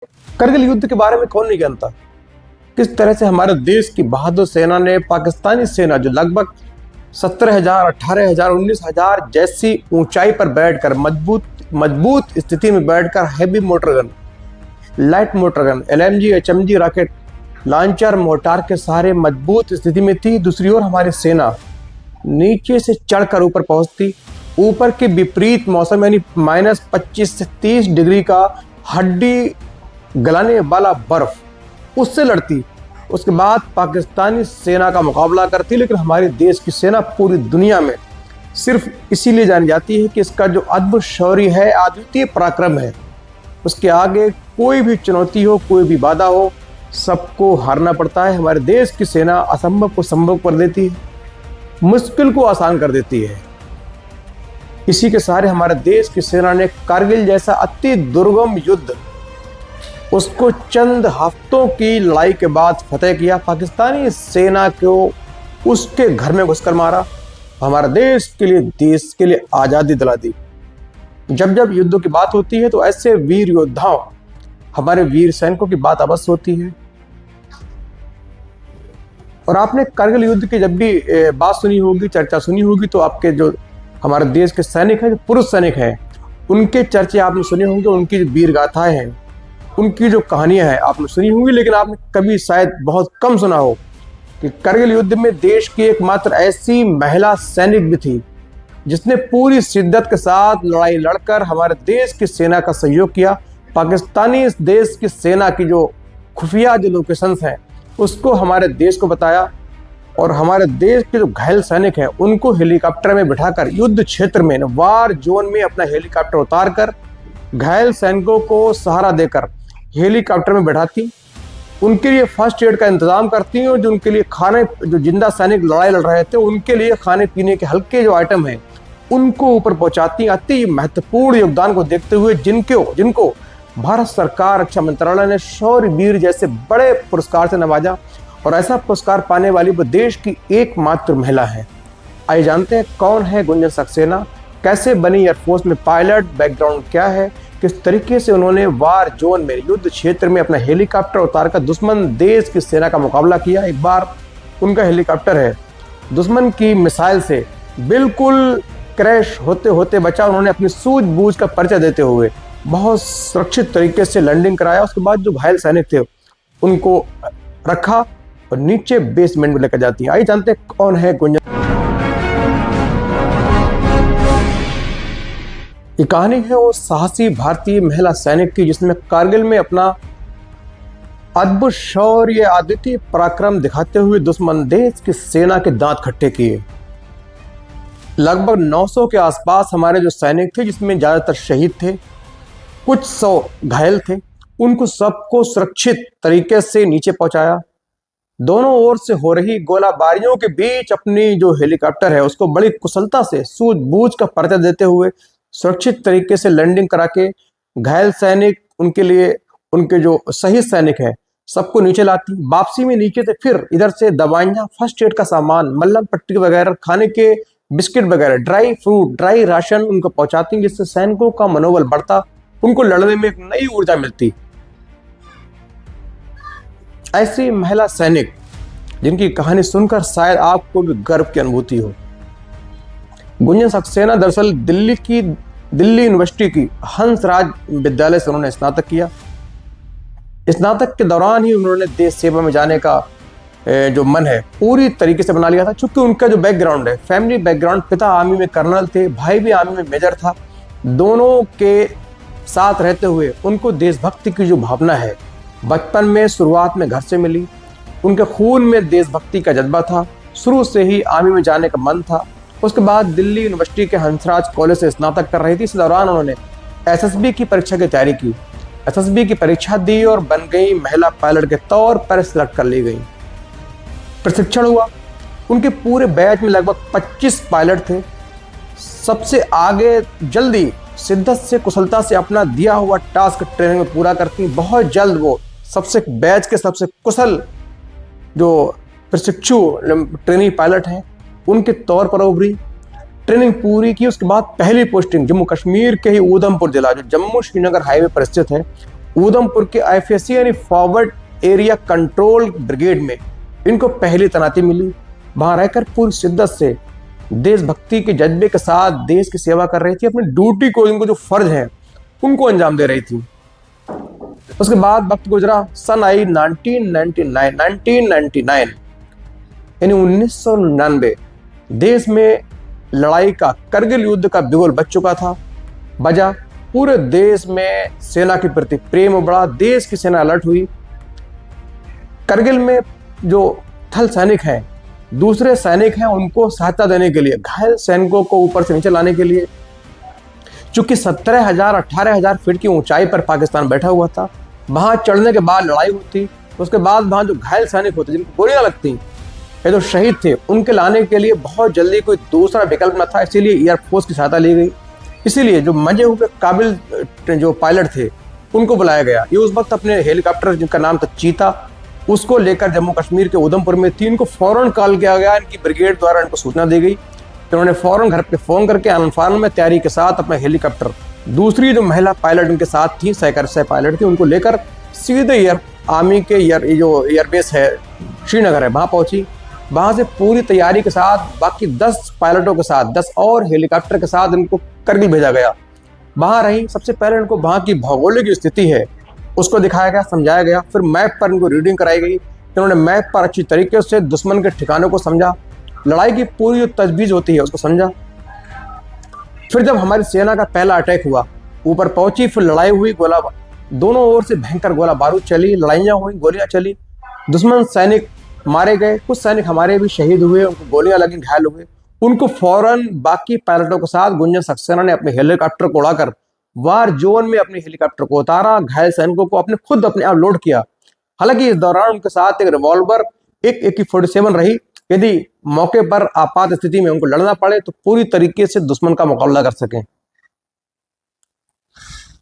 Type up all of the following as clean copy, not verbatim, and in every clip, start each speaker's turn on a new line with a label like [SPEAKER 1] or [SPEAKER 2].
[SPEAKER 1] करगिल युद्ध के बारे में कौन नहीं जानता। किस तरह से हमारे देश की बहादुर सेना ने पाकिस्तानी सेना जो लगभग 17,000, 18,000, 19,000 जैसी ऊंचाई पर बैठकर मजबूत स्थिति में बैठकर heavy motor gun, light motor gun, LMG, HMG rocket launcher, mortar के सहारे मजबूत स्थिति में थी। दूसरी ओर हमारी सेना नीचे से चढ़कर ऊपर पहुंचती, ऊपर के विपरीत मौसम यानी -25 से 30 डिग्री का हड्डी गलाने वाला बर्फ, उससे लड़ती। उसके बाद पाकिस्तानी सेना का मुकाबला करती। लेकिन हमारे देश की सेना पूरी दुनिया में सिर्फ इसीलिए जानी जाती है कि इसका जो अद्भुत शौर्य है, अद्वितीय पराक्रम है। उसके आगे कोई भी चुनौती हो, कोई भी बाधा हो, सबको हारना पड़ता है। हमारे देश की सेना असंभव को संभव कर देती है, मुश्किल को आसान कर देती है। इसी के सहारे हमारे देश की सेना ने कारगिल जैसा अति दुर्गम युद्ध उसको चंद हफ्तों की लड़ाई के बाद फतेह किया। पाकिस्तानी सेना को उसके घर में घुसकर मारा, हमारे देश के लिए आज़ादी दिला दी। जब जब युद्धों की बात होती है तो ऐसे वीर योद्धाओं, हमारे वीर सैनिकों की बात अवश्य होती है। और आपने कारगिल युद्ध की जब भी बात सुनी होगी, चर्चा सुनी होगी, तो आपके जो हमारे देश के सैनिक हैं, जो पुरुष सैनिक हैं, उनके चर्चे आपने सुने होंगे, उनकी जो वीर गाथाएं हैं, उनकी जो कहानियां हैं आपने सुनी होंगी। लेकिन आपने कभी शायद बहुत कम सुना हो कि कारगिल युद्ध में देश की एकमात्र ऐसी महिला सैनिक भी थी जिसने पूरी शिद्दत के साथ लड़ाई लड़कर हमारे देश की सेना का सहयोग किया। पाकिस्तानी देश की सेना की जो खुफिया जो लोकेशंस हैं उसको हमारे देश को बताया, और हमारे देश के जो घायल सैनिक हैं उनको हेलीकॉप्टर में बिठाकर युद्ध क्षेत्र में, वार जोन में अपना हेलीकॉप्टर उतारकर घायल सैनिकों को सहारा देकर हेलीकॉप्टर में बैठाती, उनके लिए फर्स्ट एड का इंतजाम करती और जो उनके लिए खाने, जो जिंदा सैनिक लड़ाई लड़ रहे थे उनके लिए खाने पीने के हल्के जो आइटम हैं उनको ऊपर पहुंचाती। अति महत्वपूर्ण योगदान को देखते हुए जिनको भारत सरकार रक्षा मंत्रालय ने शौर्य वीर जैसे बड़े पुरस्कार से नवाजा, और ऐसा पुरस्कार पाने वाली वो देश की एकमात्र महिला है। आइए जानते हैं कौन है गुंजन सक्सेना, कैसे बनी एयरफोर्स में पायलट, बैकग्राउंड क्या है, किस तरीके से उन्होंने वार जोन में, युद्ध क्षेत्र में अपना हेलीकॉप्टर उतारकर दुश्मन देश की सेना का मुकाबला किया। एक बार उनका हेलीकॉप्टर है दुश्मन की मिसाइल से बिल्कुल क्रैश होते होते बचा। उन्होंने अपनी सूझबूझ का परिचय देते हुए बहुत सुरक्षित तरीके से लैंडिंग कराया। उसके बाद जो घायल सैनिक थे उनको रखा और नीचे बेसमेंट में लेकर जाती है। आइए जानते हैं कौन है गुंजन। ये कहानी है वो साहसी भारतीय महिला सैनिक की जिसने कारगिल में अपना अद्भुत शौर्य, अद्वितीय पराक्रम दिखाते हुए दुश्मन देश की सेना के दांत खट्टे किए। लगभग 900 के आसपास हमारे जो सैनिक थे, जिसमें ज्यादातर शहीद थे, कुछ 100 घायल थे, उनको सबको सुरक्षित तरीके से नीचे पहुंचाया। दोनों ओर से हो रही गोलाबारियों के बीच अपनी जो हेलीकॉप्टर है उसको बड़ी कुशलता से सूझबूझ का परिचय देते हुए सुरक्षित तरीके से लैंडिंग करा के घायल सैनिक, उनके लिए उनके जो शहीद सैनिक हैं सबको नीचे लाती। वापसी में नीचे से फिर इधर से दवाइयाँ, फर्स्ट एड का सामान, मल्लम पट्टी वगैरह, खाने के बिस्किट वगैरह, ड्राई फ्रूट, ड्राई राशन उनको पहुंचाती, जिससे सैनिकों का मनोबल बढ़ता, उनको लड़ने में एक नई ऊर्जा मिलती। ऐसी महिला सैनिक जिनकी कहानी सुनकर शायद आपको भी गर्व की अनुभूति हो। गुंजन सक्सेना दरअसल दिल्ली यूनिवर्सिटी की हंसराज विद्यालय से उन्होंने स्नातक किया। स्नातक के दौरान ही उन्होंने देश सेवा में जाने का जो मन है पूरी तरीके से बना लिया था। चूंकि उनका जो बैकग्राउंड है, फैमिली बैकग्राउंड, पिता आर्मी में कर्नल थे, भाई भी आर्मी में मेजर था। दोनों के साथ रहते हुए उनको देशभक्ति की जो भावना है बचपन में, शुरुआत में घर से मिली। उनके खून में देशभक्ति का जज्बा था, शुरू से ही आर्मी में जाने का मन था। उसके बाद दिल्ली यूनिवर्सिटी के हंसराज कॉलेज से स्नातक कर रही थी। इस दौरान उन्होंने एसएसबी की परीक्षा की तैयारी की, एसएसबी की परीक्षा दी और बन गई महिला पायलट के तौर पर सिलेक्ट कर ली गई। प्रशिक्षण हुआ, उनके पूरे बैच में लगभग 25 पायलट थे। सबसे आगे जल्दी शिद्दत से, कुशलता से अपना दिया हुआ टास्क ट्रेनिंग में पूरा करती। बहुत जल्द वो बैच के सबसे कुशल जो प्रशिक्षु ट्रेनिंग पायलट हैं उनके तौर पर उभरी। ट्रेनिंग पूरी की, उसके बाद पहली पोस्टिंग जम्मू कश्मीर के ही उधमपुर जिला, जो जम्मू श्रीनगर हाईवे पर स्थित है, उधमपुर के IFSC यानी फॉरवर्ड एरिया कंट्रोल ब्रिगेड में इनको पहली तैनाती मिली। वहां रहकर पूरी शिद्दत से देशभक्ति के जज्बे के साथ देश की सेवा कर रही थी, अपनी ड्यूटी को, इनको जो फर्ज है उनको अंजाम दे रही थी। उसके बाद वक्त गुजरा, सन आई 1999 यानी 1999। देश में लड़ाई का, करगिल युद्ध का बिगुल बज चुका था, बजा। पूरे देश में सेना के प्रति प्रेम बढ़ा, देश की सेना अलर्ट हुई। करगिल में जो थल सैनिक हैं, दूसरे सैनिक हैं, उनको सहायता देने के लिए, घायल सैनिकों को ऊपर से नीचे लाने के लिए, चूंकि 17,000-18,000 फीट की ऊंचाई पर पाकिस्तान बैठा हुआ था, वहां चढ़ने के बाद लड़ाई होती, उसके बाद वहां जो घायल सैनिक होते जिनको गोलियां लगती, ये जो शहीद थे, उनके लाने के लिए बहुत जल्दी कोई दूसरा विकल्प न था, इसीलिए एयरफोर्स की सहायता ली गई। इसीलिए जो मजे हुए काबिल जो पायलट थे उनको बुलाया गया। ये उस वक्त अपने हेलीकॉप्टर जिनका नाम था चीता, उसको लेकर जम्मू कश्मीर के उधमपुर में थी। इनको फौरन कॉल किया गया, इनकी ब्रिगेड द्वारा इनको सूचना दी गई। तो उन्होंने फौरन घर पे फोन करके आनन में तैयारी के साथ अपना हेलीकॉप्टर, दूसरी जो महिला पायलट उनके साथ थी, सह पायलट थी, उनको लेकर सीधे आर्मी के जो एयरबेस है श्रीनगर है, वहाँ पहुंची। वहाँ से पूरी तैयारी के साथ बाकी 10 पायलटों के साथ, 10 और हेलीकॉप्टर के साथ इनको करगिल भेजा गया। वहाँ रही, सबसे पहले इनको वहाँ की भौगोलिक स्थिति है उसको दिखाया गया, समझाया गया। फिर मैप पर इनको रीडिंग कराई गई। इन्होंने मैप पर अच्छी तरीके से दुश्मन के ठिकानों को समझा, लड़ाई की पूरी जो तजवीज़ होती है उसको समझा। फिर जब हमारी सेना का पहला अटैक हुआ, ऊपर पहुंची, फिर लड़ाई हुई, गोला दोनों ओर से भयंकर गोला बारूद चली, लड़ाइयाँ हुई, गोलियां चली, दुश्मन सैनिक मारे गए, कुछ सैनिक हमारे भी शहीद हुए, उनको गोलियां लगी, घायल हुए। उनको फौरन बाकी पायलटों के साथ गुंजन सक्सेना ने अपने हेलीकॉप्टर को उड़ाकर वार जोन में अपने हेलीकॉप्टर को उतारा, घायल सैनिकों को अपने आप लोड किया। हालांकि इस दौरान उनके साथ एक रिवॉल्वर, एक AK-47 रही। यदि मौके पर आपात स्थिति में उनको लड़ना पड़े तो पूरी तरीके से दुश्मन का मुकाबला कर सकें।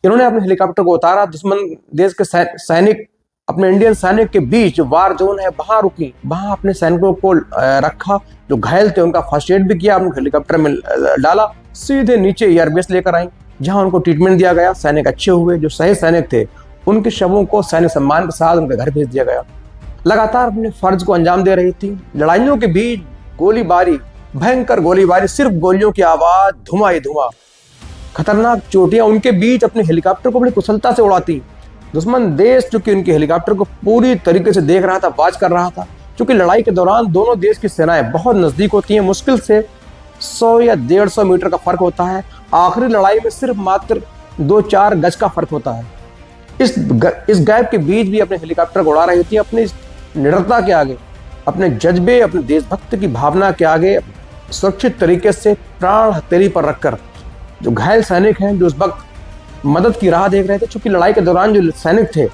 [SPEAKER 1] इन्होंने अपने हेलीकॉप्टर को उतारा, दुश्मन देश के सैनिक अपने इंडियन सैनिक के बीच जो वार जोन है वहां रुकी, वहां अपने सैनिकों को रखा, जो घायल थे उनका फर्स्ट एड भी किया, अपने हेलीकॉप्टर में डाला, सीधे नीचे एयरबेस लेकर आई, जहां उनको ट्रीटमेंट दिया गया। सैनिक अच्छे हुए, जो शहीद सैनिक थे उनके शवों को सैनिक सम्मान के साथ उनके घर भेज दिया गया। लगातार अपने फर्ज को अंजाम दे रही थी। लड़ाइयों के बीच गोलीबारी, भयंकर गोलीबारी, सिर्फ गोलियों की आवाज, धुआं ही धुआं, खतरनाक चोटियां, उनके बीच अपने हेलीकॉप्टर को बड़ी कुशलता से उड़ाती। दुश्मन देश चूंकि उनके हेलीकॉप्टर को पूरी तरीके से देख रहा था, वाच कर रहा था। चूंकि लड़ाई के दौरान दोनों देश की सेनाएं बहुत नजदीक होती हैं, मुश्किल से 100 या 150 मीटर का फर्क होता है। आखिरी लड़ाई में सिर्फ मात्र 2-4 गज का फर्क होता है। इस गैप के बीच भी अपने हेलीकॉप्टर को उड़ा रही थी, अपनी निडरता के आगे, अपने जज्बे, अपने देशभक्त की भावना के आगे सुरक्षित तरीके से प्राण हथेली पर रखकर जो घायल सैनिक हैं, जो उस वक्त मदद की राह देख रहे थे। चूंकि लड़ाई के दौरान जो सैनिक थे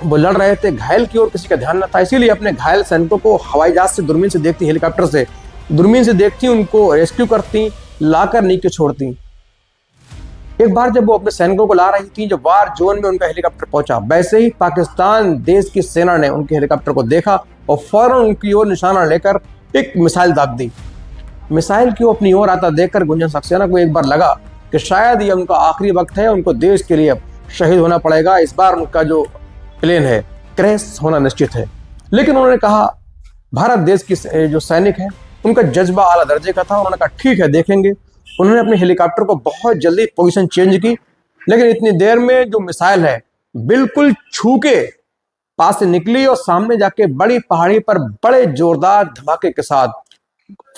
[SPEAKER 1] वो लड़ रहे थे, घायल की ओर किसी का ध्यान न था, इसीलिए अपने घायल सैनिकों को हवाई जहाज से दूरबीन से देखती, हेलीकॉप्टर से दूरबीन से देखती, उनको रेस्क्यू करती, लाकर नीचे छोड़ती। एक बार जब वो अपने सैनिकों को ला रही थी, जब वार जोन में उनका हेलीकॉप्टर पहुंचा, वैसे ही पाकिस्तान देश की सेना ने उनके हेलीकॉप्टर को देखा और फौरन उनकी ओर निशाना लेकर एक मिसाइल दाग दी। मिसाइल की अपनी ओर आता देखकर गुंजन सक्सेना को एक बार लगा कि शायद ये उनका आखिरी वक्त है, उनको देश के लिए अब शहीद होना पड़ेगा, इस बार उनका जो प्लेन है क्रैश होना निश्चित है। लेकिन उन्होंने कहा, भारत देश की जो सैनिक हैं उनका जज्बा आला दर्जे का था, उन्होंने कहा ठीक है देखेंगे। उन्होंने अपने हेलीकॉप्टर को बहुत जल्दी पोजीशन चेंज की, लेकिन इतनी देर में जो मिसाइल है बिल्कुल छू के पास से निकली और सामने जाके बड़ी पहाड़ी पर बड़े जोरदार धमाके के साथ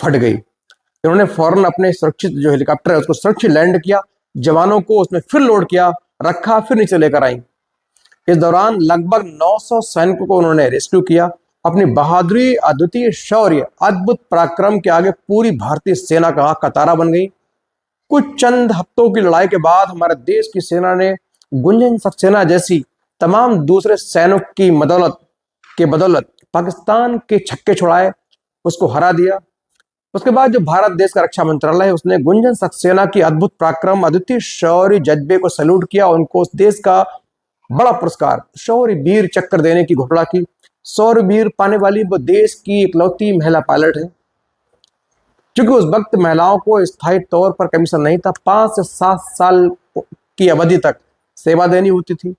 [SPEAKER 1] फट गई। उन्होंने फौरन अपने सुरक्षित जो हेलीकॉप्टर है उसको सुरक्षित लैंड किया, जवानों को उसमें फिर लोड किया, रखा, फिर नीचे लेकर आई। इस दौरान लगभग 900 सैनिकों को उन्होंने रेस्क्यू किया। अपनी बहादुरी, अद्वितीय शौर्य, अद्भुत पराक्रम के आगे पूरी भारतीय सेना का आंख का तारा बन गई। कुछ चंद हफ्तों की लड़ाई के बाद हमारे देश की सेना ने गुंजन सक्सेना जैसी तमाम दूसरे सैनिक की बदौलत पाकिस्तान के छक्के छुड़ाए, उसको हरा दिया। उसके बाद जो भारत देश का रक्षा मंत्रालय है उसने गुंजन सक्सेना की अद्भुत पराक्रम, अद्वितीय शौर्य, जज्बे को सैल्यूट किया। उनको उस देश का बड़ा पुरस्कार शौर्य वीर चक्र देने की घोषणा की। शौर्य वीर पाने वाली वो देश की इकलौती महिला पायलट है। क्योंकि उस वक्त महिलाओं को स्थायी तौर पर कमीशन नहीं था, 5 से 7 साल की अवधि तक सेवा देनी होती थी।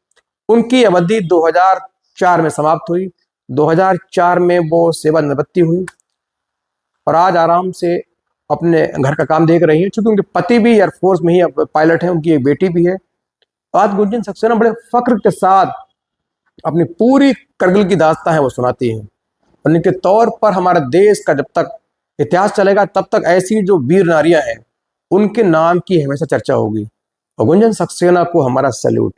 [SPEAKER 1] उनकी अवधि 2004 में समाप्त हुई। 2004 में वो सेवानिवृत्ति हुई और आज आराम से अपने घर का काम देख रही हैं, क्योंकि उनके पति भी एयरफोर्स में ही पायलट हैं, उनकी एक बेटी भी है। आज गुंजन सक्सेना बड़े फख्र के साथ अपनी पूरी करगिल की दास्तां है वो सुनाती हैं। और इनके तौर पर हमारा देश का जब तक इतिहास चलेगा तब तक ऐसी जो वीर नारियां हैं उनके नाम की हमेशा चर्चा होगी। और गुंजन सक्सेना को हमारा सैल्यूट।